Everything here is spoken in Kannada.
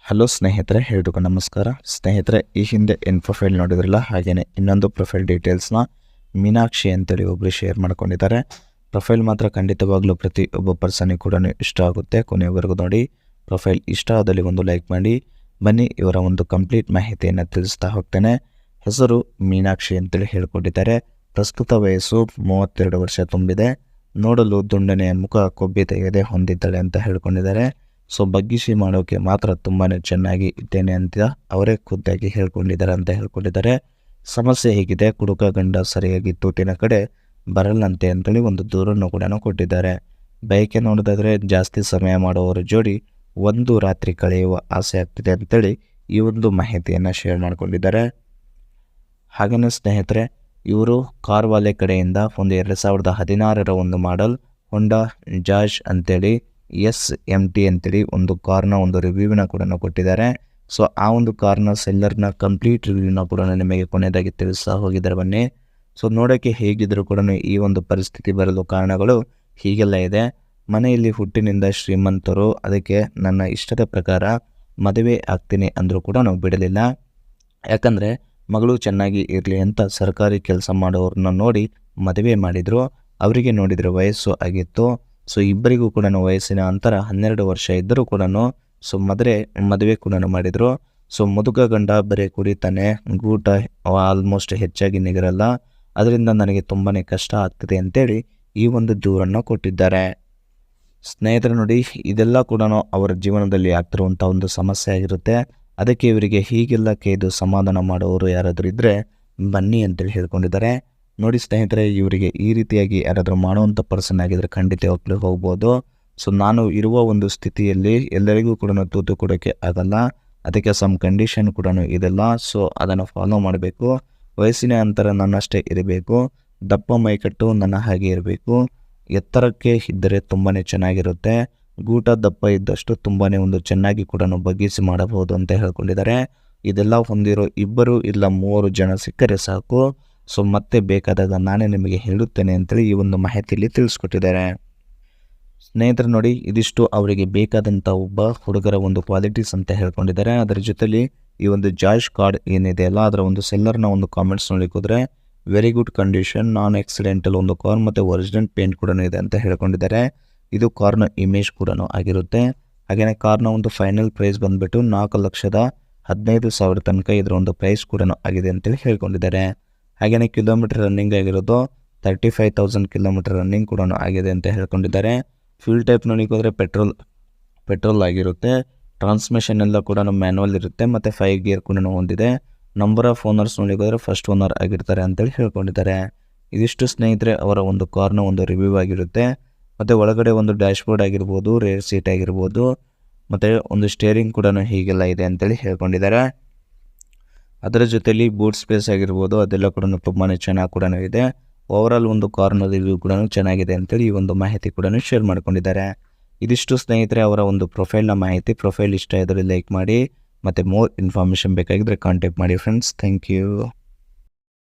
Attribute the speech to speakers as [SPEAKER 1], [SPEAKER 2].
[SPEAKER 1] ಹಲೋ ಸ್ನೇಹಿತರೆ, ಎಲ್ರಿಗೂ ನಮಸ್ಕಾರ. ಸ್ನೇಹಿತರೆ, ಈ ಹಿಂದೆ ಏನು ಪ್ರೊಫೈಲ್ ನೋಡಿದ್ರಲ್ಲ, ಹಾಗೆಯೇ ಇನ್ನೊಂದು ಪ್ರೊಫೈಲ್ ಡೀಟೇಲ್ಸ್ನ ಮೀನಾಕ್ಷಿ ಅಂತೇಳಿ ಒಬ್ಬರು ಶೇರ್ ಮಾಡ್ಕೊಂಡಿದ್ದಾರೆ. ಪ್ರೊಫೈಲ್ ಮಾತ್ರ ಖಂಡಿತವಾಗ್ಲೂ ಪ್ರತಿ ಒಬ್ಬ ಪರ್ಸನಿಗೆ ಕೂಡ ಇಷ್ಟ ಆಗುತ್ತೆ. ಕೊನೆಯವರೆಗೂ ನೋಡಿ. ಪ್ರೊಫೈಲ್ ಇಷ್ಟ ಆದಲ್ಲಿ ಒಂದು ಲೈಕ್ ಮಾಡಿ. ಬನ್ನಿ ಇವರ ಒಂದು ಕಂಪ್ಲೀಟ್ ಮಾಹಿತಿಯನ್ನು ತಿಳಿಸ್ತಾ ಹೋಗ್ತೇನೆ. ಹೆಸರು ಮೀನಾಕ್ಷಿ ಅಂತೇಳಿ ಹೇಳ್ಕೊಂಡಿದ್ದಾರೆ. ಪ್ರಸ್ತುತ ವಯಸ್ಸು 32 ವರ್ಷ ತುಂಬಿದೆ. ನೋಡಲು ದುಂಡನೆಯ ಮುಖ, ಕೊಬ್ಬಿ ತೆಗೆದೆ ಹೊಂದಿದ್ದಾಳೆ ಅಂತ ಹೇಳ್ಕೊಂಡಿದ್ದಾರೆ. ಸೊ ಬಗ್ಗಿಸಿ ಮಾಡೋಕೆ ಮಾತ್ರ ತುಂಬಾ ಚೆನ್ನಾಗಿ ಇದ್ದೇನೆ ಅಂತ ಅವರೇ ಖುದ್ದಾಗಿ ಹೇಳ್ಕೊಂಡಿದ್ದಾರೆ ಅಂತ ಹೇಳ್ಕೊಂಡಿದ್ದಾರೆ. ಸಮಸ್ಯೆ ಹೇಗಿದೆ, ಕುಡುಕ ಗಂಡ ಸರಿಯಾಗಿ ತೂಟಿನ ಕಡೆ ಬರಲ್ಲಂತೆ ಅಂತೇಳಿ ಒಂದು ದೂರನ್ನು ಕೂಡ ಕೊಟ್ಟಿದ್ದಾರೆ. ಬಯಕೆ ನೋಡೋದಾದರೆ ಜಾಸ್ತಿ ಸಮಯ ಮಾಡುವವರ ಜೋಡಿ ಒಂದು ರಾತ್ರಿ ಕಳೆಯುವ ಆಸೆ ಆಗ್ತಿದೆ ಅಂತೇಳಿ ಈ ಒಂದು ಮಾಹಿತಿಯನ್ನು ಶೇರ್ ಮಾಡಿಕೊಂಡಿದ್ದಾರೆ. ಹಾಗೆಯೇ ಸ್ನೇಹಿತರೆ, ಇವರು ಕಾರ್ವಾಲೆ ಕಡೆಯಿಂದ ಒಂದು 2016ರ ಒಂದು ಮಾಡೆಲ್ ಹೊಂಡಾ ಜಾಜ್ ಅಂತೇಳಿ SMT ಅಂತೇಳಿ ಒಂದು ಕಾರ್ನ ಒಂದು ರಿವ್ಯೂವಿನ ಕೂಡ ಕೊಟ್ಟಿದ್ದಾರೆ. ಸೊ ಆ ಒಂದು ಕಾರ್ನ ಸೆಲ್ಲರ್ನ ಕಂಪ್ಲೀಟ್ ರಿವ್ಯೂನ ಕೂಡ ನಿಮಗೆ ಕೊನೆಯದಾಗಿ ತಿಳಿಸ್ತಾ ಹೋಗಿದ್ದಾರೆ. ಬನ್ನಿ. ಸೊ ನೋಡೋಕ್ಕೆ ಹೇಗಿದ್ದರೂ ಕೂಡ ಈ ಒಂದು ಪರಿಸ್ಥಿತಿ ಬರಲು ಕಾರಣಗಳು ಹೀಗೆಲ್ಲ ಇದೆ. ಮನೆಯಲ್ಲಿ ಹುಟ್ಟಿನಿಂದ ಶ್ರೀಮಂತರು, ಅದಕ್ಕೆ ನನ್ನ ಇಷ್ಟದ ಪ್ರಕಾರ ಮದುವೆ ಆಗ್ತೀನಿ ಅಂದರೂ ಕೂಡ ನಾವು ಬಿಡಲಿಲ್ಲ. ಯಾಕಂದರೆ ಮಗಳು ಚೆನ್ನಾಗಿ ಇರಲಿ ಅಂತ ಸರ್ಕಾರಿ ಕೆಲಸ ಮಾಡೋರನ್ನ ನೋಡಿ ಮದುವೆ ಮಾಡಿದರು. ಅವರಿಗೆ ನೋಡಿದರೆ ವಯಸ್ಸು ಆಗಿತ್ತು. ಸೊ ಇಬ್ಬರಿಗೂ ಕೂಡ ವಯಸ್ಸಿನ ಅಂತರ 12 ವರ್ಷ ಇದ್ದರೂ ಕೂಡ ಸೊ ಮದುವೆ ಕೂಡ ಮಾಡಿದರು. ಸೊ ಮುದುಕ ಗಂಡ ಬರೀ ಕುಡಿತಾನೆ, ಗೂಟ ಆಲ್ಮೋಸ್ಟ್ ಹೆಚ್ಚಾಗಿ ನಿಗರಲ್ಲ. ಅದರಿಂದ ನನಗೆ ತುಂಬಾ ಕಷ್ಟ ಆಗ್ತಿದೆ ಅಂತೇಳಿ ಈ ಒಂದು ದೂರನ್ನು ಕೊಟ್ಟಿದ್ದಾರೆ. ಸ್ನೇಹಿತರು ನೋಡಿ, ಇದೆಲ್ಲ ಕೂಡ ಅವರ ಜೀವನದಲ್ಲಿ ಆಗ್ತಿರುವಂಥ ಒಂದು ಸಮಸ್ಯೆ ಆಗಿರುತ್ತೆ. ಅದಕ್ಕೆ ಇವರಿಗೆ ಹೀಗೆಲ್ಲ ಕೇದು ಸಮಾಧಾನ ಮಾಡೋರು ಯಾರಾದರೂ ಇದ್ದರೆ ಬನ್ನಿ ಅಂತೇಳಿ ಹೇಳ್ಕೊಂಡಿದ್ದಾರೆ. ನೋಡಿ ಸ್ನೇಹಿತರೆ, ಇವರಿಗೆ ಈ ರೀತಿಯಾಗಿ ಯಾರಾದರೂ ಮಾಡುವಂಥ ಪರ್ಸನ್ ಆಗಿದ್ದರೆ ಖಂಡಿತವಾಗ್ಲೂ ಹೋಗ್ಬೋದು. ಸೊ ನಾನು ಇರುವ ಒಂದು ಸ್ಥಿತಿಯಲ್ಲಿ ಎಲ್ಲರಿಗೂ ಕೂಡ ತೂತು ಕೊಡೋಕ್ಕೆ ಆಗಲ್ಲ. ಅದಕ್ಕೆ ಸಮ್ ಕಂಡೀಷನ್ ಕೂಡ ಇದೆಲ್ಲ. ಸೊ ಅದನ್ನು ಫಾಲೋ ಮಾಡಬೇಕು. ವಯಸ್ಸಿನ ಅಂತರ ನನ್ನಷ್ಟೇ ಇರಬೇಕು. ದಪ್ಪ ಮೈಕಟ್ಟು ನನ್ನ ಹಾಗೆ ಇರಬೇಕು. ಎತ್ತರಕ್ಕೆ ಇದ್ದರೆ ತುಂಬಾ ಚೆನ್ನಾಗಿರುತ್ತೆ. ಗೂಟ ದಪ್ಪ ಇದ್ದಷ್ಟು ತುಂಬಾ ಒಂದು ಚೆನ್ನಾಗಿ ಕೂಡ ಬಗ್ಗಿಸಿ ಮಾಡಬಹುದು ಅಂತ ಹೇಳ್ಕೊಂಡಿದ್ದಾರೆ. ಇದೆಲ್ಲ ಹೊಂದಿರೋ 2 ಇಲ್ಲ 3 ಜನ ಸಿಕ್ಕರೆ ಸಾಕು. ಸೊ ಮತ್ತೆ ಬೇಕಾದಾಗ ನಾನೇ ನಿಮಗೆ ಹೇಳುತ್ತೇನೆ ಅಂತೇಳಿ ಈ ಒಂದು ಮಾಹಿತಿಯಲ್ಲಿ ತಿಳಿಸ್ಕೊಟ್ಟಿದ್ದಾರೆ. ಸ್ನೇಹಿತರು ನೋಡಿ, ಇದಿಷ್ಟು ಅವರಿಗೆ ಬೇಕಾದಂಥ ಒಬ್ಬ ಹುಡುಗರ ಒಂದು ಕ್ವಾಲಿಟೀಸ್ ಅಂತ ಹೇಳ್ಕೊಂಡಿದ್ದಾರೆ. ಅದರ ಜೊತೆಲಿ ಈ ಒಂದು ಜಾಯ್ಸ್ ಕಾರ್ಡ್ ಏನಿದೆ ಅಲ್ಲ, ಅದರ ಒಂದು ಸೆಲ್ಲರ್ನ ಒಂದು ಕಾಮೆಂಟ್ಸ್ ನೋಡಿಕೋದ್ರೆ very good condition, non accidental ಒಂದು ಕಾರ್ ಮತ್ತು ಒರಿಜಿನಲ್ ಪೇಂಟ್ ಕೂಡ ಇದೆ ಅಂತ ಹೇಳ್ಕೊಂಡಿದ್ದಾರೆ. ಇದು ಕಾರ್ನ ಇಮೇಜ್ ಕೂಡ ಆಗಿರುತ್ತೆ. ಹಾಗೆಯೇ ಕಾರ್ನ ಒಂದು ಫೈನಲ್ ಪ್ರೈಸ್ ಬಂದುಬಿಟ್ಟು 4,15,000 ತನಕ ಇದರ ಒಂದು ಪ್ರೈಸ್ ಕೂಡ ಆಗಿದೆ ಅಂತೇಳಿ ಹೇಳ್ಕೊಂಡಿದ್ದಾರೆ. ಹಾಗೆಯೇ ಕಿಲೋಮೀಟರ್ ರನ್ನಿಂಗ್ ಆಗಿರೋದು 35,000 ಕಿಲೋಮೀಟರ್ ರನ್ನಿಂಗ್ ಕೂಡ ಆಗಿದೆ ಅಂತ ಹೇಳ್ಕೊಂಡಿದ್ದಾರೆ. ಫ್ಯೂಲ್ ಟೈಪ್ ನೋಡಿಕೋದ್ರೆ ಪೆಟ್ರೋಲ್ ಆಗಿರುತ್ತೆ. ಟ್ರಾನ್ಸ್ಮಿಷನ್ ಎಲ್ಲ ಕೂಡ ಮ್ಯಾನುವಲ್ ಇರುತ್ತೆ ಮತ್ತು 5 ಗೇರ್ ಕೂಡ ಹೊಂದಿದೆ. ನಂಬರ್ ಆಫ್ ಓನರ್ಸ್ ನೋಡಿಕೋದ್ರೆ ಫಸ್ಟ್ ಓನರ್ ಆಗಿರ್ತಾರೆ ಅಂತೇಳಿ ಹೇಳ್ಕೊಂಡಿದ್ದಾರೆ. ಇದಿಷ್ಟು ಸ್ನೇಹಿತರೆ ಅವರ ಒಂದು ಕಾರ್ನ ಒಂದು ರಿವ್ಯೂ ಆಗಿರುತ್ತೆ. ಮತ್ತು ಒಳಗಡೆ ಒಂದು ಡ್ಯಾಶ್ಬೋರ್ಡ್ ಆಗಿರ್ಬೋದು, ರೇರ್ ಸೀಟ್ ಆಗಿರ್ಬೋದು, ಮತ್ತು ಒಂದು ಸ್ಟೇರಿಂಗ್ ಕೂಡ ಹೀಗೆಲ್ಲ ಇದೆ ಅಂತೇಳಿ ಹೇಳ್ಕೊಂಡಿದ್ದಾರೆ. ಅದರ ಜೊತೆಲಿ ಬೂಟ್ ಸ್ಪೇಸ್ ಆಗಿರ್ಬೋದು, ಅದೆಲ್ಲ ಕೂಡ ತುಂಬಾ ಚೆನ್ನಾಗಿ ಕೂಡ ಇದೆ. ಓವರಾಲ್ ಒಂದು ಕಾರ್ನ ರಿವ್ಯೂ ಕೂಡ ಚೆನ್ನಾಗಿದೆ ಅಂತೇಳಿ ಈ ಒಂದು ಮಾಹಿತಿ ಕೂಡ ಶೇರ್ ಮಾಡ್ಕೊಂಡಿದ್ದಾರೆ. ಇದಿಷ್ಟು ಸ್ನೇಹಿತರೆ ಅವರ ಒಂದು ಪ್ರೊಫೈಲ್ನ ಮಾಹಿತಿ. ಪ್ರೊಫೈಲ್ ಇಷ್ಟ ಇದ್ದರೆ ಲೈಕ್ ಮಾಡಿ. ಮತ್ತು ಮೋರ್ ಇನ್ಫಾರ್ಮೇಷನ್ ಬೇಕಾಗಿದ್ದರೆ ಕಾಂಟ್ಯಾಕ್ಟ್ ಮಾಡಿ ಫ್ರೆಂಡ್ಸ್. Thank you.